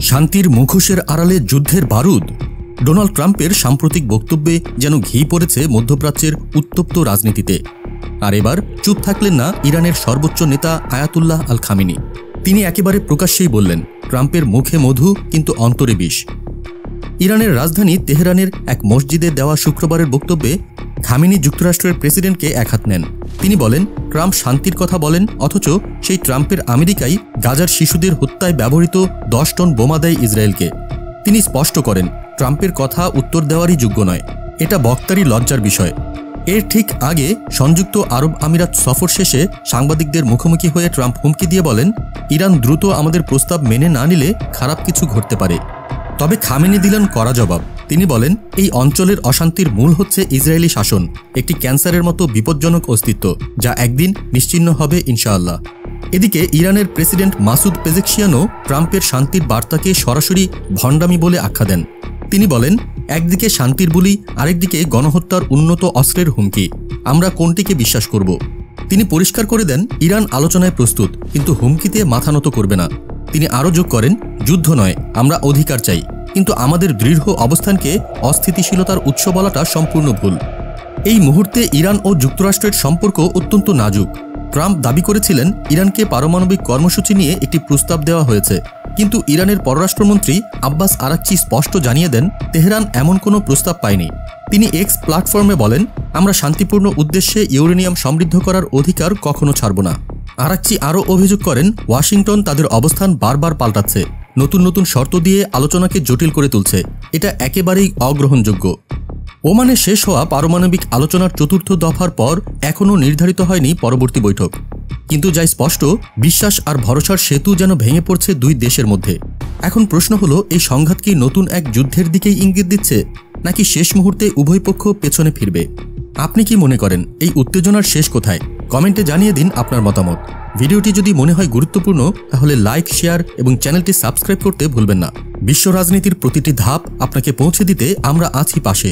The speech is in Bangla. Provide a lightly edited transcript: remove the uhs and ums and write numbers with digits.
শান্তির মুখোশের আড়ালে যুদ্ধের বারুদ। ডোনাল্ড ট্রাম্পের সাম্প্রতিক বক্তব্যে যেন ঘি পড়েছে মধ্যপ্রাচ্যের উত্তপ্ত রাজনীতিতে। আর এবার চুপ থাকলেন না ইরানের সর্বোচ্চ নেতা আয়াতুল্লাহ আল খামেনি। তিনি একেবারে প্রকাশ্যেই বললেন, ট্রাম্পের মুখে মধু কিন্তু অন্তরে বিষ। ইরানের রাজধানী তেহরানের এক মসজিদে দেওয়া শুক্রবারের বক্তব্যে খামেনি যুক্তরাষ্ট্রের প্রেসিডেন্টকে একহাত নেন। তিনি বলেন, ট্রাম্প শান্তির কথা বলেন, অথচ সেই ট্রাম্পের আমেরিকাই গাজার শিশুদের হত্যায় ব্যবহৃত 10 টন বোমা দেয় ইসরায়েলকে। তিনি স্পষ্ট করেন, ট্রাম্পের কথা উত্তর দেওয়ারই যোগ্য নয়। এটা বক্তারই লজ্জার বিষয়। এর ঠিক আগে সংযুক্ত আরব আমিরাত সফর শেষে সাংবাদিকদের মুখোমুখি হয়ে ট্রাম্প হুমকি দিয়ে বলেন, ইরান দ্রুত আমাদের প্রস্তাব মেনে না নিলে খারাপ কিছু ঘটতে পারে। তবে খামেনি দিলেন কড়া জবাব। তিনি বলেন, এই অঞ্চলের অশান্তির মূল হচ্ছে ইসরায়েলি শাসন, একটি ক্যান্সারের মতো বিপজ্জনক অস্তিত্ব, যা একদিন নিশ্চিহ্ন হবে ইনশাআল্লাহ। এদিকে ইরানের প্রেসিডেন্ট মাসুদ পেজেকশিয়ানও ট্রাম্পের শান্তির বার্তাকে সরাসরি ভণ্ডামি বলে আখ্যা দেন। তিনি বলেন, একদিকে শান্তির বুলি, আরেকদিকে গণহত্যার উন্নত অস্ত্রের হুমকি। আমরা কোনটিকে বিশ্বাস করব? তিনি পরিষ্কার করে দেন, ইরান আলোচনায় প্রস্তুত, কিন্তু হুমকিতে মাথা নত করবে না। তিনি আরও যোগ করেন, যুদ্ধ নয়, আমরা অধিকার চাই, কিন্তু আমাদের দৃঢ় অবস্থানকে অস্থিতিশীলতার উৎস বলাটা সম্পূর্ণ ভুল। এই মুহূর্তে ইরান ও যুক্তরাষ্ট্রের সম্পর্ক অত্যন্ত নাজুক। ট্রাম্প দাবি করেছিলেন, ইরানকে পারমাণবিক কর্মসূচি নিয়ে একটি প্রস্তাব দেওয়া হয়েছে, কিন্তু ইরানের পররাষ্ট্রমন্ত্রী আব্বাস আরাকচি স্পষ্ট জানিয়ে দেন, তেহরান এমন কোনো প্রস্তাব পায়নি। তিনি এক্স প্ল্যাটফর্মে বলেন, আমরা শান্তিপূর্ণ উদ্দেশ্যে ইউরেনিয়াম সমৃদ্ধ করার অধিকার কখনো ছাড়ব না। আরাকচি আরও অভিযোগ করেন, ওয়াশিংটন তাদের অবস্থান বারবার পাল্টাচ্ছে, নতুন নতুন শর্ত দিয়ে আলোচনাকে জটিল করে তুলছে। এটা একেবারেই অগ্রহণযোগ্য। ওমানে শেষ হওয়া পারমাণবিক আলোচনার চতুর্থ দফার পর এখনও নির্ধারিত হয়নি পরবর্তী বৈঠক। কিন্তু যাই স্পষ্ট, বিশ্বাস আর ভরসার সেতু যেন ভেঙে পড়ছে দুই দেশের মধ্যে। এখন প্রশ্ন হলো, এই সংঘাত কি নতুন এক যুদ্ধের দিকেই ইঙ্গিত দিচ্ছে, নাকি শেষ মুহূর্তে উভয় পক্ষ পেছনে ফিরবে? আপনি কি মনে করেন, এই উত্তেজনার শেষ কোথায়? কমেন্টে জানিয়ে দিন আপনার মতামত। ভিডিওটি যদি মনে হয় গুরুত্বপূর্ণ, তাহলে লাইক, শেয়ার এবং চ্যানেলটি সাবস্ক্রাইব করতে ভুলবেন না। বিশ্ব রাজনীতির প্রতিটি ধাপ আপনাকে পৌঁছে দিতে আমরা আছি পাশে।